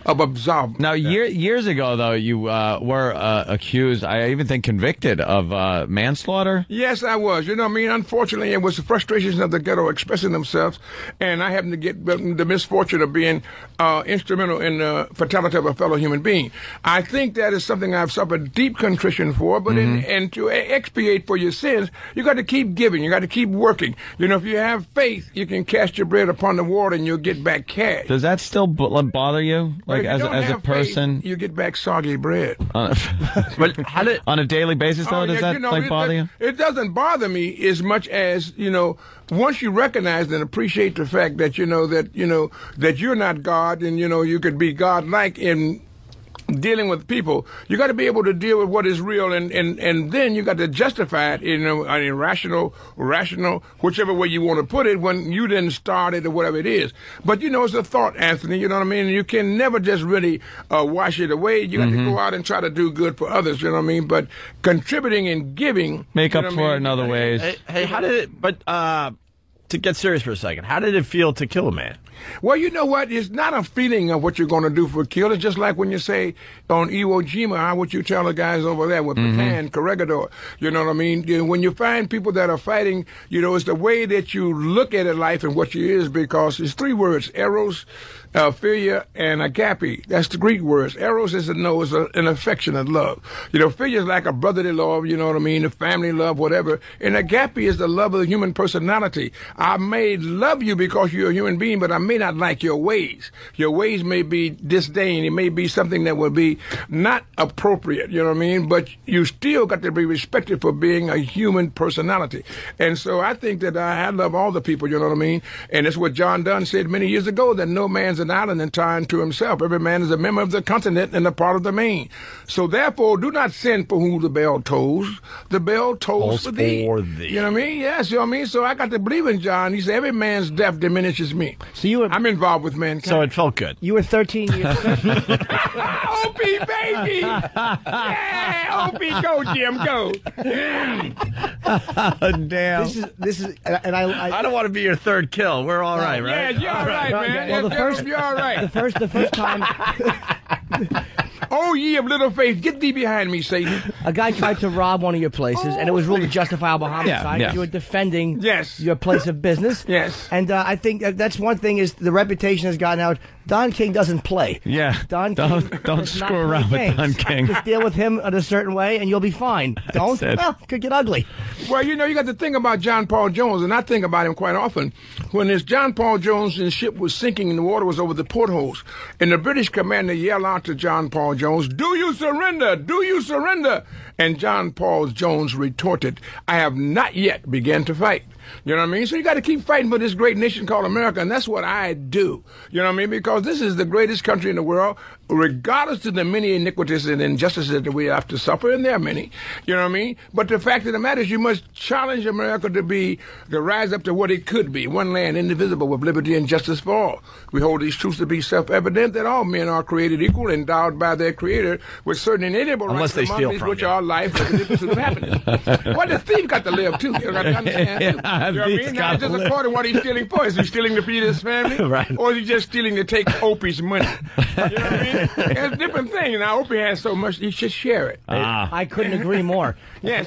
of absolving. Now, years ago, though, you were accused, I even think convicted of manslaughter. Yes, I was. You know what I mean? Unfortunately, it was the frustrations of the ghetto expressing themselves, and I happened to get the misfortune of being instrumental in the fatality of a fellow human being. I think that is something I've suffered deep contrition for, but and to expiate for your sins, you got to keep giving. You got to keep working. You know, if you have faith, you can cast your bread upon the water and you'll get back cash. Does that still bother you? Like, as a person? Faith, you get back soggy bread. But on a daily basis, though, does that bother you? It doesn't bother me as much as, once you recognize and appreciate the fact that, that you're not God and, you could be God-like in dealing with people, you got to be able to deal with what is real, and then you got to justify it in an irrational, rational, whichever way you want to put it, when you didn't start it or whatever it is. But it's a thought, Anthony. You know what I mean? You can never just really wash it away. You got to go out and try to do good for others. You know what I mean? But contributing and giving, make up for it in other ways. Hey, how did it? But to get serious for a second, how did it feel to kill a man? Well, you know what? It's not a feeling of what you're going to do for a kill. It's just like when you say on Iwo Jima, how would you tell the guys over there with Pecan, Corregidor? You know what I mean? When you find people that are fighting, it's the way that you look at life and what you is, because it's three words: eros, philia, and agape. That's the Greek words. Eros is an affectionate love. Philia is like a brotherly love, you know what I mean? A family love, whatever. And agape is the love of the human personality. I may love you because you're a human being, but I may not like your ways. Your ways may be disdain. It may be something that would be not appropriate, you know what I mean? But you still got to be respected for being a human personality. And so I think that I love all the people, you know what I mean? And it's what John Donne said many years ago, that no man's an island entire to himself. Every man is a member of the continent and a part of the main. So therefore, do not send for whom the bell tolls. The bell tolls for thee. You know what I mean? Yes, you know what I mean? So I got to believe in John. He said, every man's death diminishes me. So I'm involved with mankind. So it felt good. You were 13 years old. Opie, baby! Yeah, Opie, go, Jim, go. Damn. This is, and I don't want to be your third kill. We're all right, right? Yeah, you're all right, man. Well, you're all right. The first time. Oh, ye of little faith, get thee behind me, Satan. A guy tried to rob one of your places, and it was really justifiable homicide. Yeah. You were defending Yes. your place of business. Yes. And I think that's one thing, is the reputation has gotten out. Don King doesn't play. Yeah. Don't screw around with Don King. Just deal with him in a certain way, and you'll be fine. Don't? Well, it could get ugly. Well, you got to think about John Paul Jones, and I think about him quite often. When this John Paul Jones' ship was sinking and the water was over the portholes, and the British commander yelled out to John Paul Jones, "Do you surrender? Do you surrender?" And John Paul Jones retorted, "I have not yet begun to fight." You know what I mean? So you got to keep fighting for this great nation called America, and that's what I do. You know what I mean? Because this is the greatest country in the world, regardless of the many iniquities and injustices that we have to suffer, and there are many. You know what I mean? But the fact of the matter is, you must challenge America to rise up to what it could be: one land, indivisible, with liberty and justice for all. We hold these truths to be self-evident, that all men are created equal, endowed by their Creator with certain inalienable rights, among these which are life, and the pursuit of happiness. Well, the thief got to live too. You got to understand too. You know what I mean? Not just according to what he's stealing for. Is he stealing to feed his family? Right. Or is he just stealing to take Opie's money? You know what I mean? It's a different thing. Now, Opie has so much, he should share it. I couldn't agree more. Yes.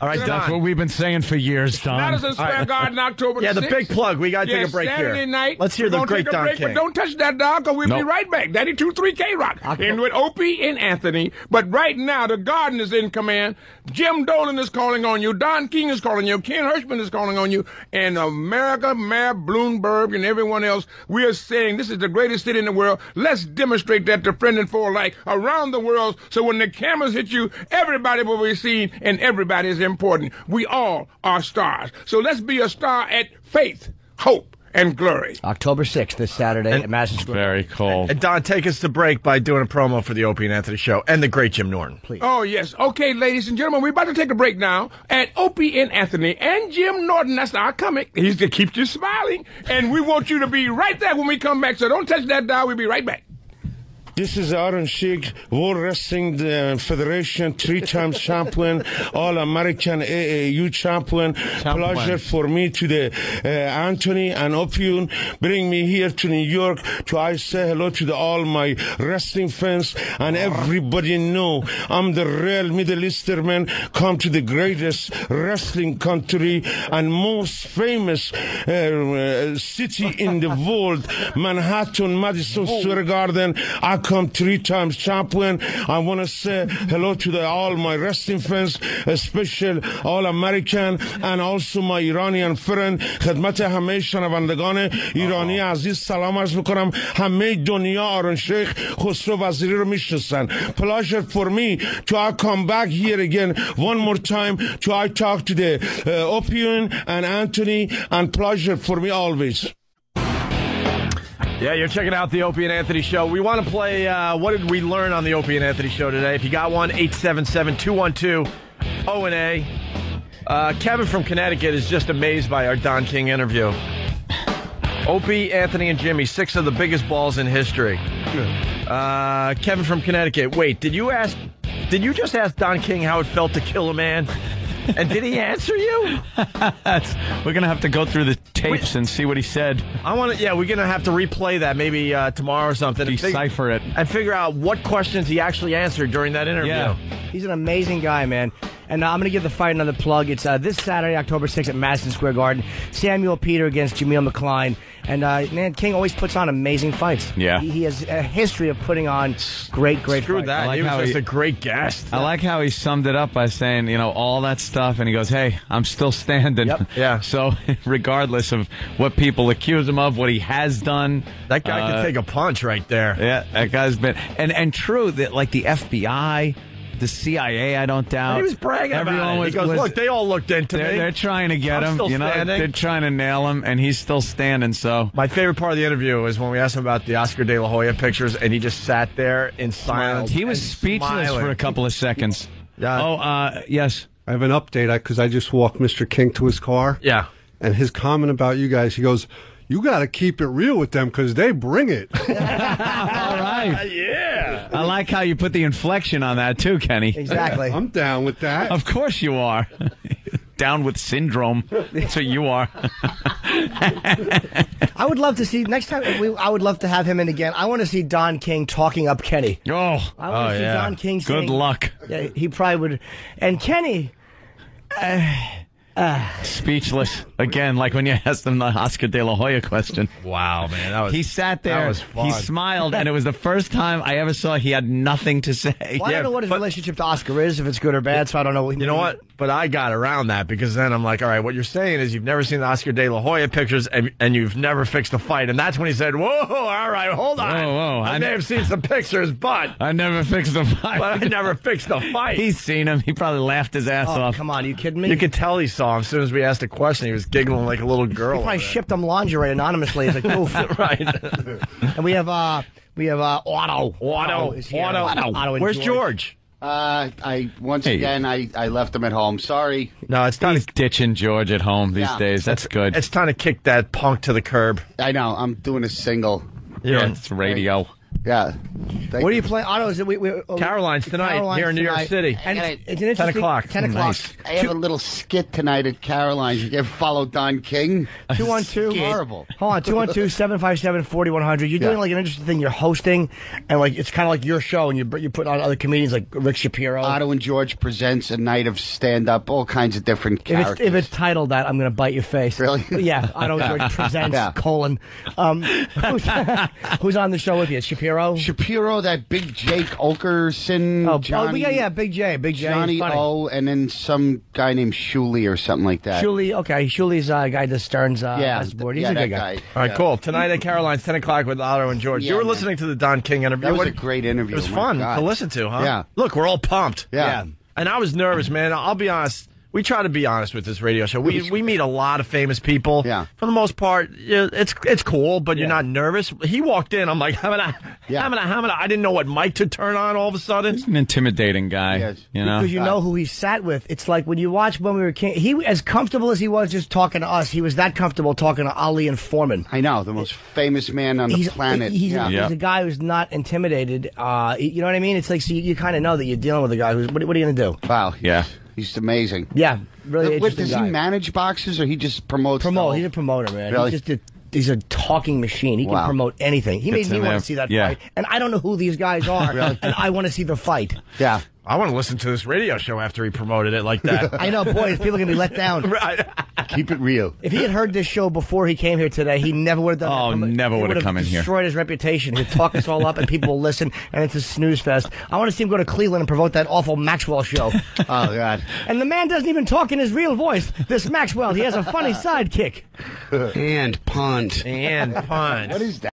All right, that's what we've been saying for years, Don. Madison Square Garden, October 6th. Yeah, the big plug. We got to take a break Saturday here. Night. Let's hear the great Don King. But don't touch that, dog, because we'll be right back. 92.3 K-Rock. And with Opie and Anthony. But right now, the Garden is in command. Jim Dolan is calling on you. Don King is calling you. Ken Hirschman is calling on you. And America, Mayor Bloomberg, and everyone else, we are saying this is the greatest city in the world. Let's demonstrate that to friend and foe alike around the world, so when the cameras hit you, everybody will be seen, and everybody is important. We all are stars. So let's be a star at faith, hope, and glory. October 6th, this Saturday at Madison Square. Very cool. And Don, take us to break by doing a promo for the Opie and Anthony show and the great Jim Norton, please. Oh, yes. Okay, ladies and gentlemen, we're about to take a break now at Opie and Anthony and Jim Norton. That's our comic. He's to keep you smiling. And we want you to be right there when we come back. So don't touch that dial. We'll be right back. This is Aaron Sheik, World Wrestling Federation, 3-time champion, All-American AAU champion. Pleasure for me to the Anthony and Opie bring me here to New York to I say hello to all my wrestling fans and everybody know I'm the real Middle Eastern come to the greatest wrestling country and most famous city in the world, Manhattan, Madison Square Garden. I come 3 times champion. I want to say hello to all my wrestling fans, especially all American and also my Iranian friend. خدمت همه شنوندگان ایرانی عزیز سلام عرض میکنم. همه دنیا آرون شیخ خسرو وزیری رو میشناسن. Pleasure for me to I come back here again one more time to I talk to the Opie and Anthony, and pleasure for me always. Yeah, you're checking out the Opie and Anthony Show. We want to play What Did We Learn on the Opie and Anthony Show today? If you got one, 877-212-ONA. Kevin from Connecticut is just amazed by our Don King interview. Opie, Anthony, and Jimmy, 6 of the biggest balls in history. Kevin from Connecticut, wait, did you just ask Don King how it felt to kill a man? And did he answer you? We're going to have to go through the tapes and see what he said. We're going to have to replay that maybe tomorrow or something. Decipher it. And figure out what questions he actually answered during that interview. Yeah. He's an amazing guy, man. And I'm going to give the fight another plug. It's this Saturday, October 6th at Madison Square Garden. Samuel Peter against Jameel McCline. And man, King always puts on amazing fights. Yeah. He has a history of putting on great Screw fights. that. He was just a great guest. I like how he summed it up by saying, all that stuff, and he goes, hey, I'm still standing. Yep. Yeah. So regardless of what people accuse him of, what he has done. That guy could take a punch right there. Yeah, that guy's been... And true, that like the FBI... The CIA, I don't doubt. He was bragging about it. He goes, look, they all looked into me. They're trying to get him. Still standing. They're trying to nail him, and he's still standing. So my favorite part of the interview is when we asked him about the Oscar De La Hoya pictures, and he just sat there in silence. He was speechless for a couple of seconds. Yeah. Yes. I have an update because I just walked Mr. King to his car. Yeah. And his comment about you guys, he goes, you got to keep it real with them because they bring it. All right. Yeah. I like how you put the inflection on that, too, Kenny. Exactly. I'm down with that. Of course you are. Down with syndrome. That's what you are. I would love to see, next time, I would love to have him in again. I want to see Don King talking up Kenny. Oh, I want to see Don King saying, good luck. Yeah, he probably would. And Kenny... Speechless again, like when you asked him the Oscar De La Hoya question. Wow, man, he sat there. That was fun. He smiled, and it was the first time I ever saw he had nothing to say. Well, I don't know what his relationship to Oscar is, if it's good or bad. So I don't know. You know what? But I got around that because then I'm like, all right, what you're saying is you've never seen the Oscar De La Hoya pictures, and you've never fixed a fight, and that's when he said, "Whoa, all right, hold on, whoa, I may have seen some pictures, but I never fixed a fight. But I never fixed a fight." He's seen him. He probably laughed his ass off. Come on, are you kidding me? You could tell he saw him as soon as we asked a question. He was giggling like a little girl. He probably shipped him lingerie anonymously as a goof. Right. And we have Otto. Otto. Where's George? Again, I left him at home. Sorry. No, it's time. He's ditching George at home these days. That's good. It's time to kick that punk to the curb. I know. I'm doing a single. Yeah, it's radio. Yeah. What are you playing? Otto, is it Caroline's tonight here in New York City. And it's an 10 o'clock. 10 o'clock. Nice. I have a little skit tonight at Caroline's. You ever follow Don King? 212. Horrible. Hold on, 212-757-4100. You're doing like an interesting thing. You're hosting, and like it's kind of like your show, and you put on other comedians like Rick Shapiro. Otto and George presents a night of stand-up, all kinds of different characters. If it's titled that, I'm going to bite your face. Really? Yeah. Otto and George presents, colon. Who's on the show with you? Shapiro? Shapiro, that Big Jake Olkerson, Johnny, Big J. Johnny O, and then some guy named Shuley or something like that. Shuley, okay. Shuley's a guy that Stearns board. He's a good guy. All right, cool. Tonight at Caroline's, 10 o'clock with Otto and George. Yeah, you were man. listening to the Don King interview. That was a great interview. It was fun to listen to, huh? Yeah. Look, we're all pumped. Yeah. And I was nervous, man. I'll be honest. We try to be honest with this radio show. We meet a lot of famous people. Yeah. For the most part, it's cool, but you're not nervous. He walked in. I'm like, hamana. I didn't know what mic to turn on all of a sudden. He's an intimidating guy. Yes. You know? Because you know who he sat with. It's like when you watch When We Were King. He, as comfortable as he was just talking to us, he was that comfortable talking to Ali and Foreman. I know, the most famous man on the planet. He's a guy who's not intimidated. You know what I mean? It's like, so you kind of know that you're dealing with a guy who's, what are you going to do? Wow. Yeah. He's amazing. Yeah, really interesting Does guy. he manage boxers or he just promotes? He's a promoter, man. Really? He's a talking machine. He can promote anything. He made me want to see that fight. And I don't know who these guys are. And I want to see the fight. Yeah. I want to listen to this radio show after he promoted it like that. I know, boy, people are going to be let down. Right. Keep it real. If he had heard this show before he came here today, he never would have done it. Never would have come in here. Destroyed his reputation. He'd talk us all up and people will listen, and it's a snooze fest. I want to see him go to Cleveland and promote that awful Maxwell show. Oh, God. And the man doesn't even talk in his real voice. This Maxwell, he has a funny sidekick. And punt. And punch. What is that?